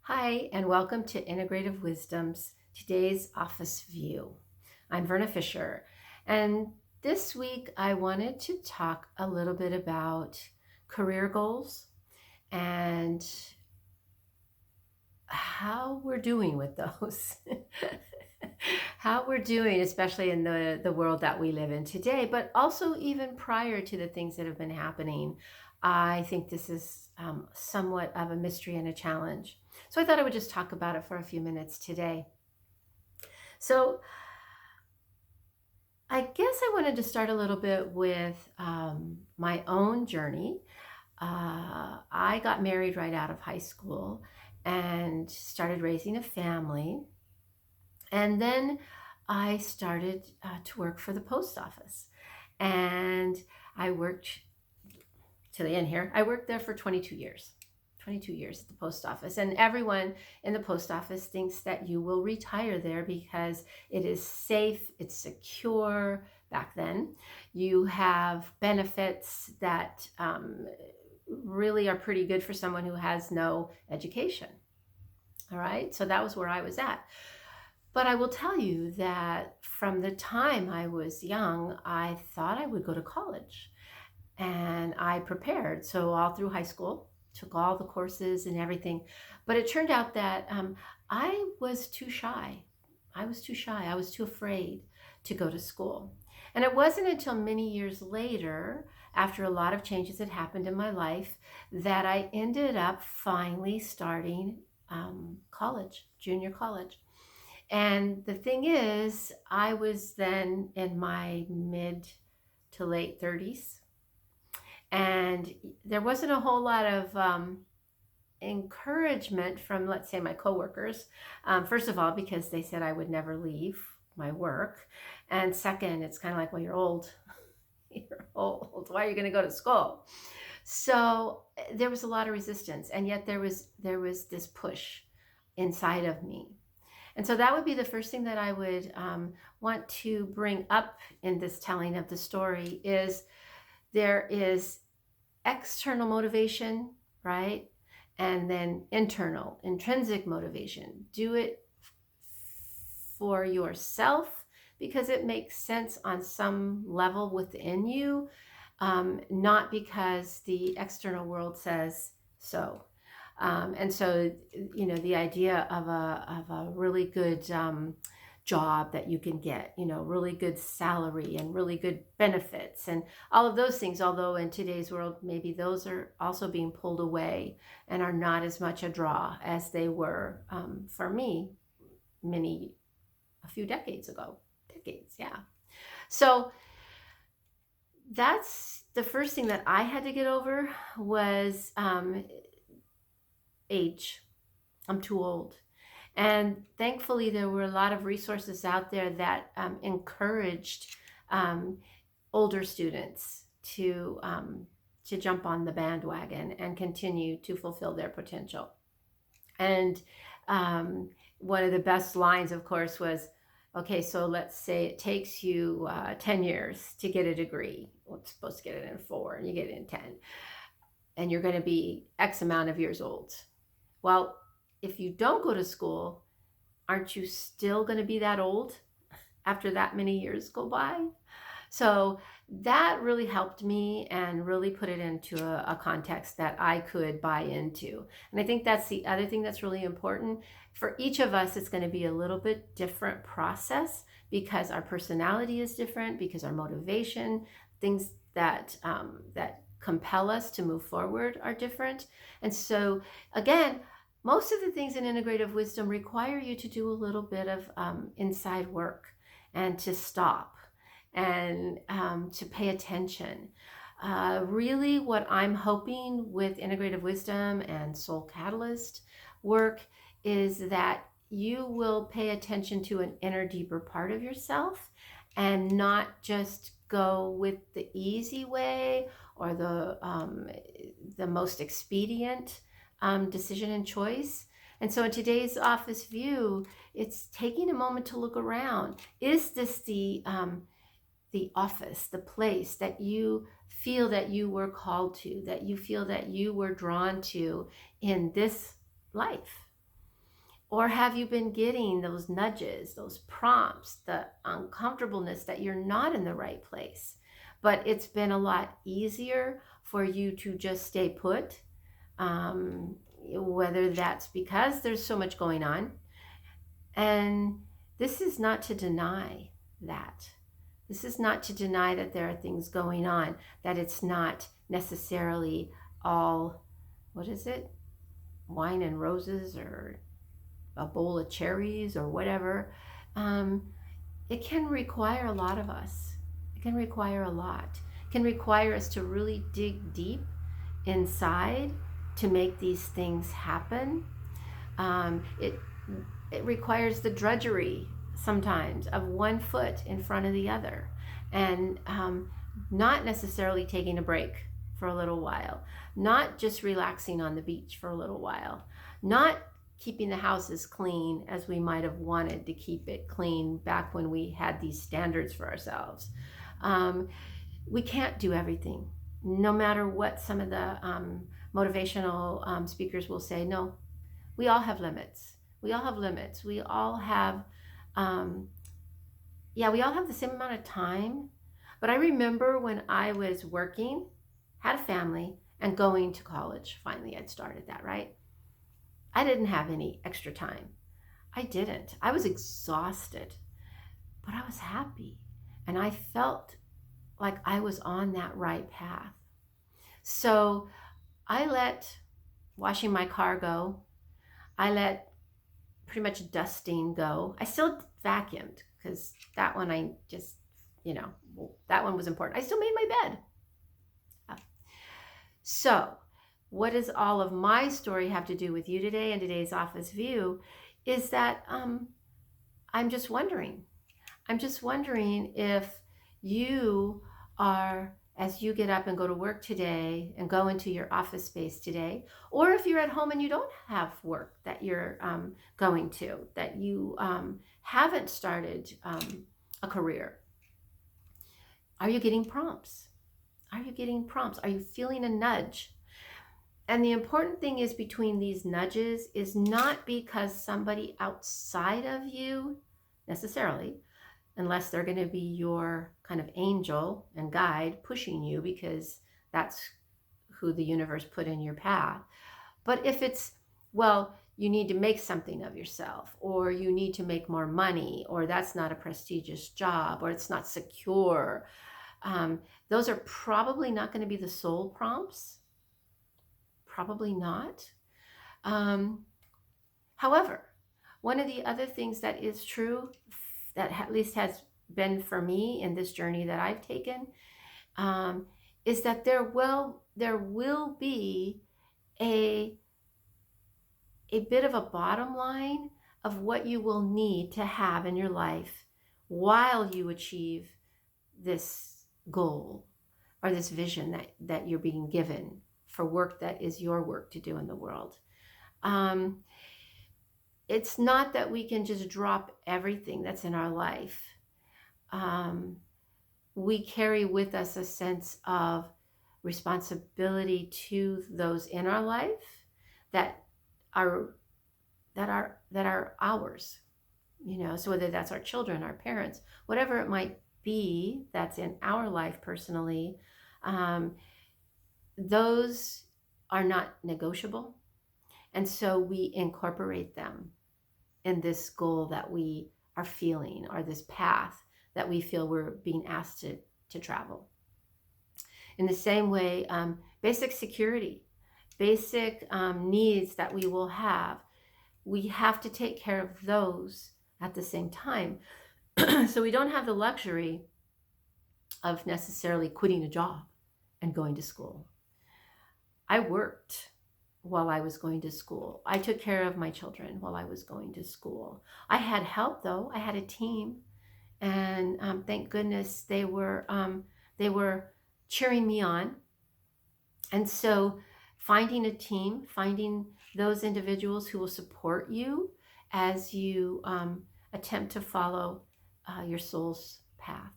Hi, and welcome to Integrative Wisdom's today's office view. I'm Verna Fisher, and this week I wanted to talk a little bit about career goals and how we're doing with those. How we're doing, especially in the world that we live in today, but also even prior to the things that have been happening. I think this is somewhat of a mystery and a challenge. So I thought I would just talk about it for a few minutes today. So I guess I wanted to start a little bit with my own journey. I got married right out of high school and started raising a family. And then I started to work for the post office. And I worked to the end here. I worked there for 22 years. 22 years at the post office, and everyone in the post office thinks that you will retire there because it is safe, it's secure. Back then you have benefits that really are pretty good for someone who has no education. All right, so that was where I was at. But I will tell you that from the time I was young, I thought I would go to college, and I prepared. So all through high school, took all the courses and everything. But it turned out that I was too shy. I was too shy. I was too afraid to go to school. And it wasn't until many years later, after a lot of changes that happened in my life, that I ended up finally starting college, junior college. And the thing is, I was then in my mid to late 30s, and there wasn't a whole lot of encouragement from, let's say, my coworkers. First of all, because they said I would never leave my work, and second, it's kind of like, well, you're old. You're old. Why are you going to go to school? So there was a lot of resistance, and yet there was this push inside of me. And so that would be the first thing that I would want to bring up in this telling of the story is there is external motivation, right? And then internal, intrinsic motivation. Do it for yourself because it makes sense on some level within you, not because the external world says so. And so, the idea of a really good job that you can get, really good salary and really good benefits and all of those things, although in today's world, maybe those are also being pulled away and are not as much a draw as they were for me a few decades ago. Yeah. So that's the first thing that I had to get over was age. I'm too old. And thankfully, there were a lot of resources out there that encouraged older students to jump on the bandwagon and continue to fulfill their potential. And one of the best lines, of course, was, okay, so let's say it takes you 10 years to get a degree. Well, it's supposed to get it in 4, and you get it in 10. And you're going to be X amount of years old. Well, if you don't go to school, aren't you still going to be that old after that many years go by? So that really helped me and really put it into a context that I could buy into. And I think that's the other thing that's really important. For each of us, it's going to be a little bit different process because our personality is different, because our motivation, things that compel us to move forward are different. And so again, most of the things in integrative wisdom require you to do a little bit of inside work and to stop and to pay attention. Really, what I'm hoping with integrative wisdom and soul catalyst work is that you will pay attention to an inner, deeper part of yourself and not just go with the easy way or the most expedient decision and choice. And so in today's office view, it's taking a moment to look around. Is this the office, the place that you feel that you were called to, that you feel that you were drawn to in this life? Or have you been getting those nudges, those prompts, the uncomfortableness that you're not in the right place? But it's been a lot easier for you to just stay put, whether that's because there's so much going on. And this is not to deny that. This is not to deny that there are things going on, that it's not necessarily all, what is it? Wine and roses, or a bowl of cherries, or whatever. It can require a lot of us. It can require a lot. It can require us to really dig deep inside to make these things happen. It requires the drudgery sometimes of one foot in front of the other, and not necessarily taking a break for a little while, not just relaxing on the beach for a little while, not keeping the house as clean as we might have wanted to keep it clean back when we had these standards for ourselves. We can't do everything, no matter what some of the motivational speakers will say. No, we all have limits. We all have limits. We all have, we all have the same amount of time. But I remember when I was working, had a family, and going to college. Finally, I'd started that, right? I didn't have any extra time. I didn't. I was exhausted, but I was happy. And I felt like I was on that right path. So I let washing my car go. I let pretty much dusting go. I still vacuumed because that one I just, that one was important. I still made my bed. So what does all of my story have to do with you today and today's office view is that I'm just wondering if you are, as you get up and go to work today and go into your office space today, or if you're at home and you don't have work that you're going to, that you haven't started a career, are you getting prompts? Are you getting prompts? Are you feeling a nudge? And the important thing is, between these nudges is not because somebody outside of you necessarily, unless they're going to be your kind of angel and guide pushing you, because that's who the universe put in your path. But if it's, well, you need to make something of yourself, or you need to make more money, or that's not a prestigious job, or it's not secure, those are probably not going to be the soul prompts. Probably not. However, one of the other things that is true, that at least has been for me in this journey that I've taken, is that there will be a bit of a bottom line of what you will need to have in your life while you achieve this goal or this vision that you're being given for work that is your work to do in the world. It's not that we can just drop everything that's in our life. We carry with us a sense of responsibility to those in our life that are ours. So whether that's our children, our parents, whatever it might be that's in our life personally, those are not negotiable. And so we incorporate them in this goal that we are feeling, or this path that we feel we're being asked to travel. In the same way, basic security, basic needs that we will have, we have to take care of those at the same time. So we don't have the luxury of necessarily quitting a job and going to school. I worked while I was going to school. I took care of my children while I was going to school. I had help, though. I had a team, and thank goodness they were cheering me on. And so finding a team, finding those individuals who will support you as you attempt to follow your soul's path,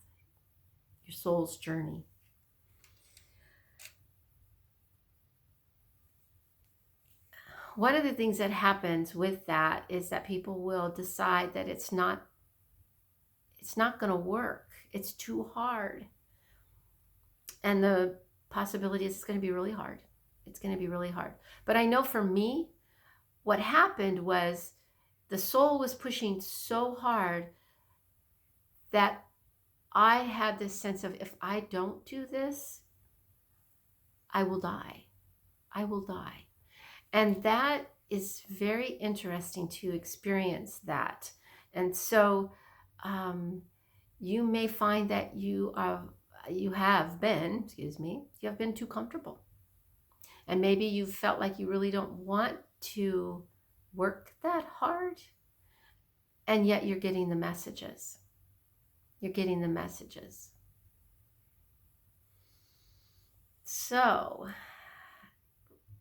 your soul's journey. one of the things that happens with that is that people will decide that it's not going to work. It's too hard. And the possibility is it's going to be really hard. It's going to be really hard. But I know for me, what happened was the soul was pushing so hard that I had this sense of, if I don't do this, I will die. I will die. And that is very interesting to experience that. And so you may find that you have been too comfortable. And maybe you felt like you really don't want to work that hard. And yet you're getting the messages. You're getting the messages. So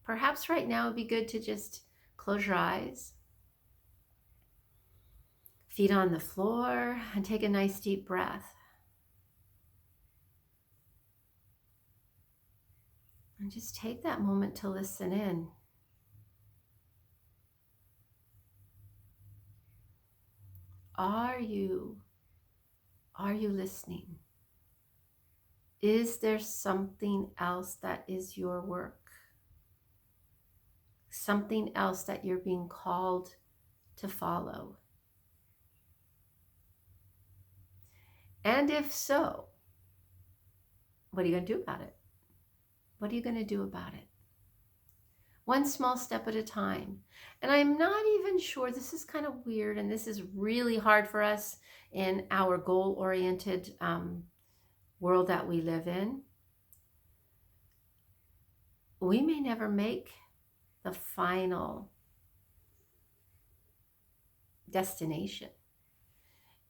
perhaps right now it would be good to just close your eyes, feet on the floor, and take a nice deep breath. And just take that moment to listen in. Are you listening? Is there something else that is your work? Something else that you're being called to follow? And if so, what are you going to do about it? What are you going to do about it? One small step at a time. And I'm not even sure, this is kind of weird, and this is really hard for us in our goal-oriented world that we live in. We may never make the final destination.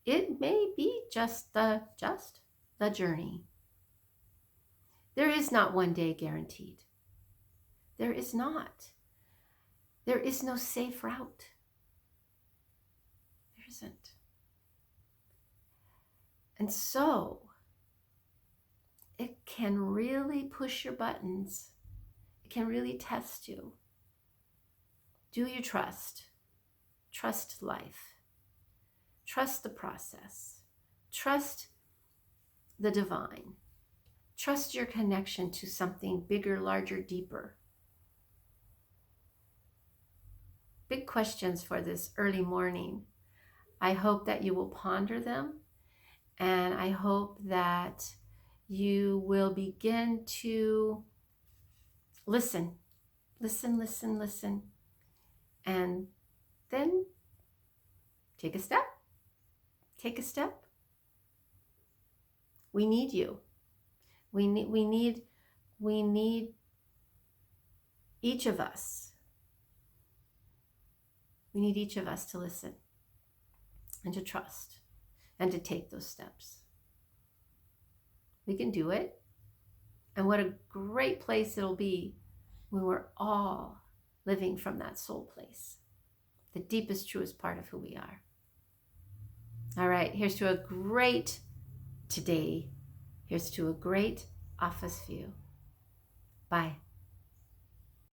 It may be just the journey. There is not one day guaranteed. There is not. There is no safe route. There isn't. And so it can really push your buttons. It can really test you. Do you trust? Trust life. Trust the process. Trust the divine. Trust your connection to something bigger, larger, deeper. Big questions for this early morning. I hope that you will ponder them, and I hope that you will begin to listen, and then take a step. Take a step. We need you. We need each of us. We need each of us to listen and to trust and to take those steps. We can do it. And what a great place it'll be when we're all living from that soul place, the deepest, truest part of who we are. All right, here's to a great today. Here's to a great office view. Bye.